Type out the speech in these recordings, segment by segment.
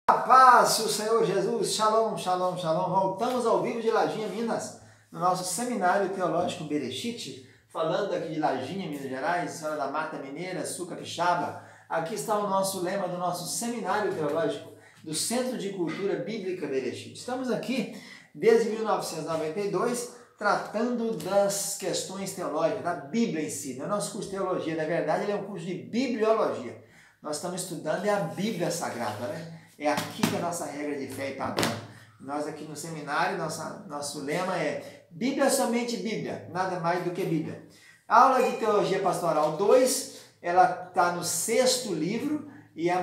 A paz do Senhor Jesus, shalom, shalom, shalom. Voltamos ao vivo de Lajinha, Minas, no nosso seminário teológico Bereshit, falando aqui de Lajinha, Minas Gerais, Senhora da Mata Mineira, Sul Capixaba. Aqui está o nosso lema do nosso seminário teológico do Centro de Cultura Bíblica Bereshit. Estamos aqui desde 1992, tratando das questões teológicas, da Bíblia em si. Não é nosso curso de teologia, na verdade ele é um curso de bibliologia. Nós estamos estudando a Bíblia Sagrada, né? É aqui que é a nossa regra de fé e padrão. Nós aqui no seminário, nosso lema é Bíblia somente Bíblia, nada mais do que Bíblia. A aula de Teologia Pastoral 2, ela está no 6º livro e a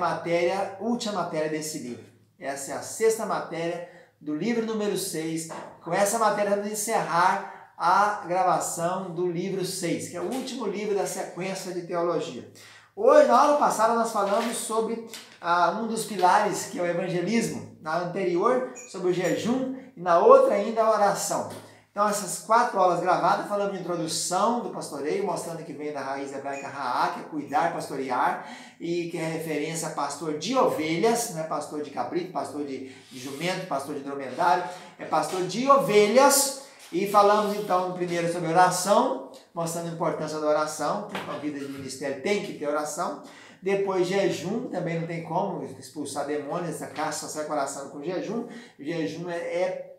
última matéria desse livro. Essa é a 6ª matéria do livro número 6. Com essa matéria vamos encerrar a gravação do livro 6, que é o último livro da sequência de teologia. Hoje, na aula passada, nós falamos sobre um dos pilares, que é o evangelismo. Na anterior, sobre o jejum, e na outra ainda, a oração. Então, essas 4 aulas gravadas, falamos de introdução do pastoreio, mostrando que vem da raiz hebraica Ra'á, que é cuidar, pastorear, e que é referência a pastor de ovelhas, não é pastor de cabrito, pastor de jumento, pastor de dromedário, é pastor de ovelhas. E falamos então primeiro sobre oração, mostrando a importância da oração, porque a vida de ministério tem que ter oração. Depois jejum, também não tem como expulsar demônios, essa caça só sai com oração com jejum. O jejum é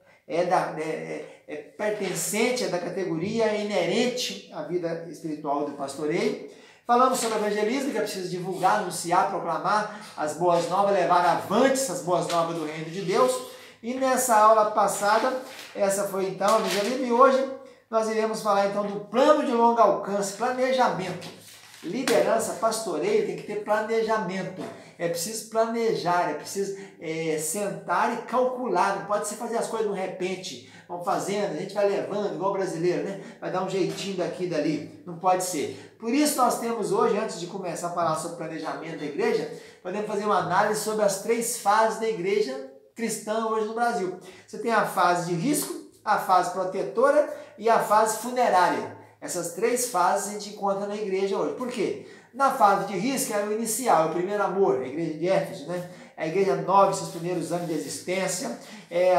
pertencente, é da categoria, é inerente à vida espiritual do pastoreio. Falamos sobre evangelismo, que é preciso divulgar, anunciar, proclamar as boas novas, levar avante essas boas novas do reino de Deus. E nessa aula passada, essa foi então a evangelismo, e hoje nós iremos falar então do plano de longo alcance, planejamento. Liderança, pastoreio tem que ter planejamento. É preciso planejar, é preciso sentar e calcular. Não pode ser fazer as coisas de repente. Vamos fazendo, a gente vai levando, igual brasileiro, né? Vai dar um jeitinho daqui e dali. Não pode ser. Por isso nós temos hoje, antes de começar a falar sobre planejamento da igreja, podemos fazer uma análise sobre as 3 fases da igreja cristã hoje no Brasil. Você tem a fase de risco, a fase protetora e a fase funerária. Essas 3 fases a gente encontra na igreja hoje. Por quê? Na fase de risco é o inicial, é o primeiro amor, a igreja de Éfeso, né? A igreja nova, seus primeiros anos de existência,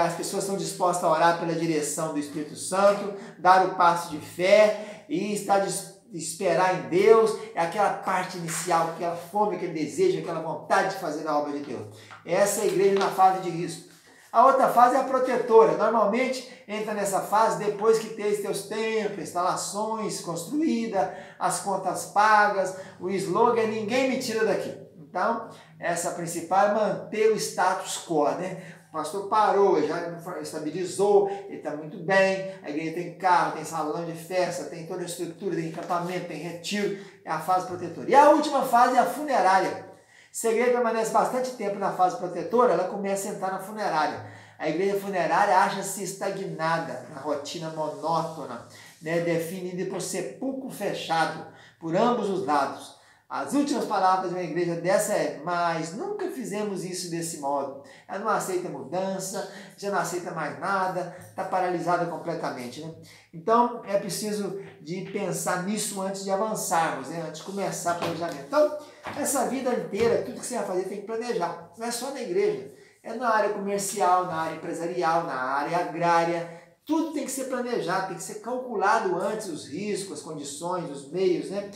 as pessoas estão dispostas a orar pela direção do Espírito Santo, dar o passo de fé e estar esperar em Deus, é aquela parte inicial, aquela fome, aquele desejo, aquela vontade de fazer a obra de Deus. Essa é a igreja na fase de risco. A outra fase é a protetora. Normalmente entra nessa fase depois que tem seus templos, instalações construídas, as contas pagas, o slogan ninguém me tira daqui. Então, essa principal é manter o status quo, né? O pastor parou, já estabilizou, ele está muito bem, a igreja tem carro, tem salão de festa, tem toda a estrutura, tem acampamento, tem retiro, é a fase protetora. E a última fase é a funerária. Se a igreja permanece bastante tempo na fase protetora, ela começa a entrar na funerária. A igreja funerária acha-se estagnada, na rotina monótona, né, definida por sepulcro fechado, por ambos os lados. As últimas palavras de uma igreja dessa é: mas nunca fizemos isso desse modo. Ela não aceita mudança, já não aceita mais nada, está paralisada completamente, né? Então é preciso de pensar nisso antes de avançarmos, né? Antes de começar o planejamento. Então, essa vida inteira, tudo que você vai fazer tem que planejar. Não é só na igreja, é na área comercial, na área empresarial, na área agrária. Tudo tem que ser planejado, tem que ser calculado antes os riscos, as condições, os meios, né?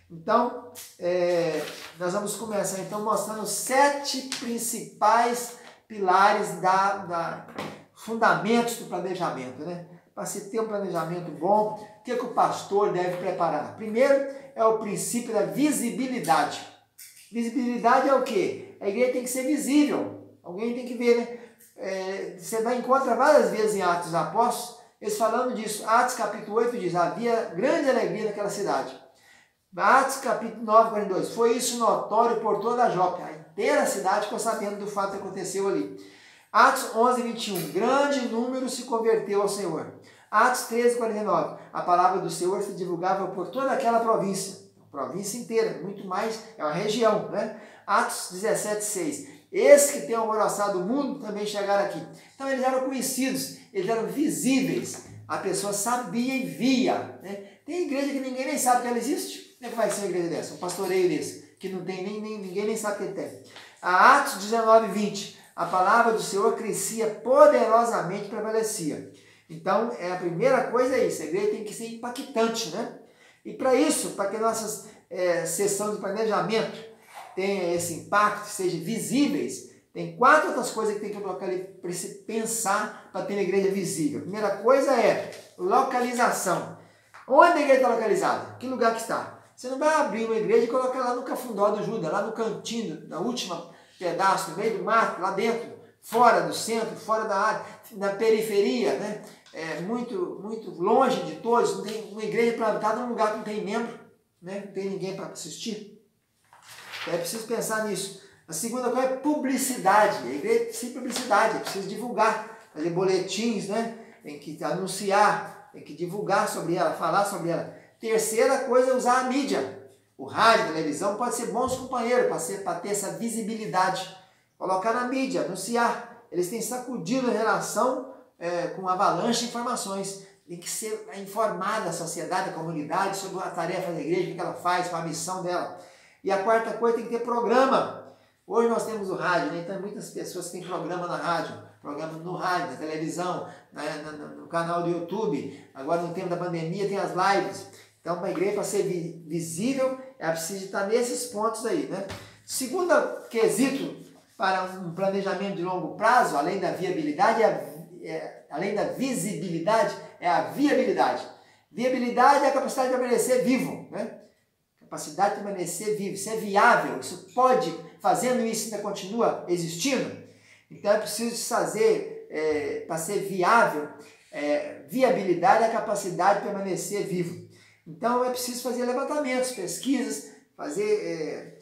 Então, nós vamos começar então mostrando 7 principais pilares fundamentos do planejamento, né? Para se ter um planejamento bom, o que o pastor deve preparar? Primeiro é o princípio da visibilidade. Visibilidade é o quê? A igreja tem que ser visível, alguém tem que ver, né? Você vai encontrar várias vezes em Atos dos Apóstolos, eles falando disso. Atos capítulo 8 diz: havia grande alegria naquela cidade. Atos capítulo 9, 42, foi isso notório por toda a Jope. A inteira cidade ficou sabendo do fato que aconteceu ali. Atos 11, 21, grande número se converteu ao Senhor. Atos 13, 49, a palavra do Senhor se divulgava por toda aquela província. A província inteira, muito mais, é uma região, né? Atos 17, 6, esses que têm alvoroçado o mundo também chegaram aqui. Então eles eram conhecidos, eles eram visíveis. A pessoa sabia e via, né? Tem igreja que ninguém nem sabe que ela existe. Como é que vai ser uma igreja dessa? Um pastoreio desse, que não tem ninguém nem sabe que ele tem. A Atos 19, 20. a palavra do Senhor crescia poderosamente e prevalecia. Então, a primeira coisa é isso, a igreja tem que ser impactante, né? E para isso, para que nossas sessões de planejamento tenham esse impacto, sejam visíveis, tem 4 outras coisas que tem que colocar ali para se pensar para ter uma igreja visível. A primeira coisa é localização. Onde a igreja está localizada? Que lugar que está? Você não vai abrir uma igreja e colocar lá no Cafundó do Judas, lá no cantinho, na última pedaço, no meio do mato, lá dentro, fora do centro, fora da área, na periferia, né? Muito, muito longe de todos. Não tem uma igreja plantada num lugar que não tem membro, né? Não tem ninguém para assistir. Então é preciso pensar nisso. A segunda coisa é publicidade. A igreja precisa de publicidade, é preciso divulgar, fazer boletins, né? Tem que anunciar, tem que divulgar sobre ela, falar sobre ela. Terceira coisa é usar a mídia. O rádio, a televisão pode ser bons companheiros para ter essa visibilidade. Colocar na mídia, anunciar. Eles têm sacudido a relação com avalanche de informações. Tem que ser informada a sociedade, a comunidade sobre a tarefa da igreja, o que ela faz, qual a missão dela. E a quarta coisa, tem que ter programa. Hoje nós temos o rádio, né? Então muitas pessoas têm programa na rádio, programa no rádio, na televisão, no canal do YouTube. Agora no tempo da pandemia tem as lives. Então para a igreja, para ser visível, é preciso estar nesses pontos aí, né? Segundo quesito para um planejamento de longo prazo, além da viabilidade, além da visibilidade, é a viabilidade. Viabilidade é a capacidade de permanecer vivo, né? Capacidade de permanecer vivo, isso é viável, isso pode, fazendo isso ainda continua existindo. Então é preciso fazer, para ser viável, viabilidade é a capacidade de permanecer vivo. Então é preciso fazer levantamentos, pesquisas, fazer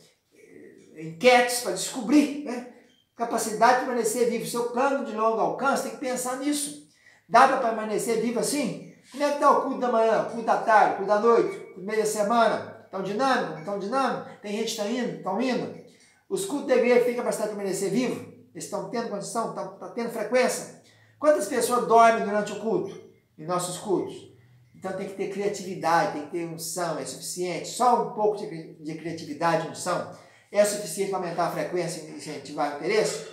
enquetes para descobrir, né? Capacidade de permanecer vivo. Seu plano de longo alcance tem que pensar nisso. Dá para permanecer vivo assim? Como é que está o culto da manhã, o culto da tarde, o culto da noite, o meio da semana? Estão dinâmicos? Não estão dinâmicos? Tem gente que está indo? Estão indo? Os cultos da igreja têm capacidade de permanecer vivo? Eles estão tendo condição? Estão tendo frequência? Quantas pessoas dormem durante o culto? Em nossos cultos? Então tem que ter criatividade, tem que ter unção, é suficiente. Só um pouco de criatividade e unção é suficiente para aumentar a frequência e incentivar o interesse?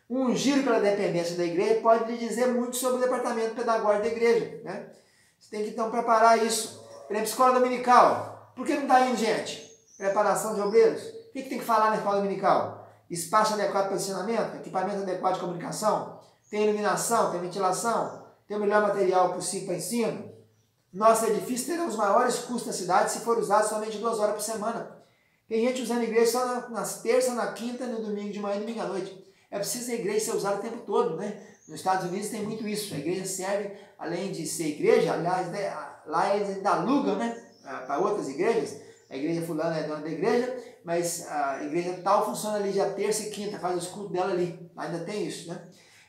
Um giro pela dependência da igreja pode lhe dizer muito sobre o departamento pedagógico da igreja, né? Você tem que então preparar isso. Por exemplo, escola dominical. Por que não está indo, gente? Preparação de obreiros. O que tem que falar na escola dominical? Espaço adequado para ensinamento, equipamento adequado de comunicação, tem iluminação, tem ventilação, tem o melhor material possível para ensino. Nosso edifício terá os maiores custos da cidade se for usado somente 2 horas por semana. Tem gente usando a igreja só nas terças, na quinta, no domingo de manhã e domingo à noite. É preciso a igreja ser usada o tempo todo, né? Nos Estados Unidos tem muito isso. A igreja serve, além de ser igreja, aliás, né, lá eles ainda alugam, né, para outras igrejas. A igreja fulana é dona da igreja, mas a igreja tal funciona ali já terça e quinta, faz os cultos dela ali. Ainda tem isso, né?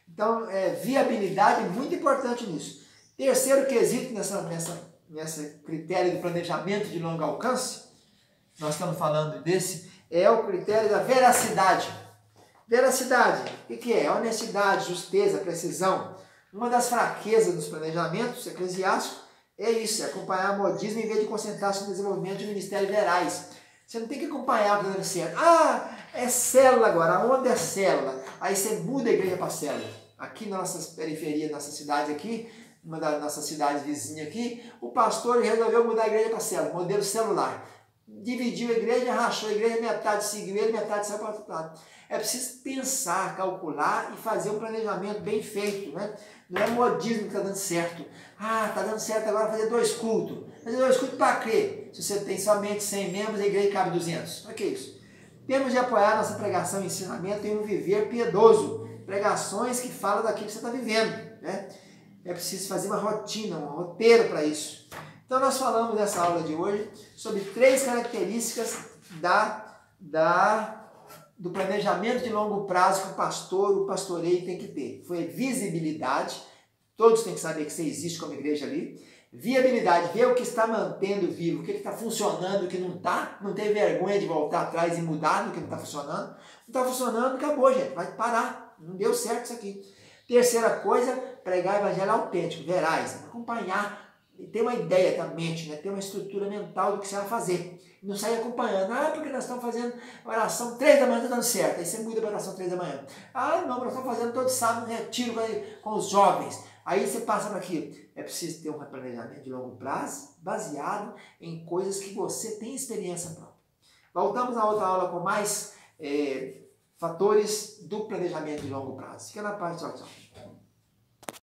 Então, viabilidade é muito importante nisso. Terceiro quesito nessa critério de planejamento de longo alcance, nós estamos falando desse, é o critério da veracidade. Veracidade, o que é? Honestidade, justeza, precisão. Uma das fraquezas dos planejamentos eclesiásticos é isso, é acompanhar modismo em vez de concentrar-se no desenvolvimento de ministérios verais. Você não tem que acompanhar o que está dando certo. Ah, é célula agora, onde é célula? Aí você muda a igreja para célula. Aqui na nossa periferia, nossa cidade aqui, uma das nossas cidades vizinhas aqui, o pastor resolveu mudar a igreja para célula, modelo celular. Dividiu a igreja, rachou a igreja, metade seguiu ele, metade saiu para o outro lado. É preciso pensar, calcular e fazer um planejamento bem feito, né? Não é modismo que está dando certo. Ah, está dando certo agora fazer 2 cultos. Fazer 2 cultos para quê? Se você tem somente 100 membros, a igreja cabe 200. Para que isso? Temos de apoiar nossa pregação e ensinamento em um viver piedoso. Pregações que falam daquilo que você está vivendo, né? É preciso fazer uma rotina, um roteiro para isso. Então nós falamos nessa aula de hoje sobre 3 características do planejamento de longo prazo que o pastor, o pastoreio tem que ter. Foi visibilidade, todos têm que saber que você existe como igreja ali. Viabilidade, ver o que está mantendo vivo, o que está funcionando, o que não está. Não ter vergonha de voltar atrás e mudar no que não está funcionando. Não está funcionando, acabou, gente, vai parar. Não deu certo isso aqui. Terceira coisa, pregar evangelho autêntico, verais, acompanhar ter uma ideia da mente, né? Ter uma estrutura mental do que você vai fazer. E não sair acompanhando. Ah, porque nós estamos fazendo oração 3 da manhã, está dando certo. Aí você muda para oração 3 da manhã. Ah, não, nós estamos fazendo todo sábado um retiro com os jovens. Aí você passa para aqui. É preciso ter um planejamento de longo prazo, baseado em coisas que você tem experiência própria. Voltamos à outra aula com mais fatores do planejamento de longo prazo. Fica na parte, tchau, tchau.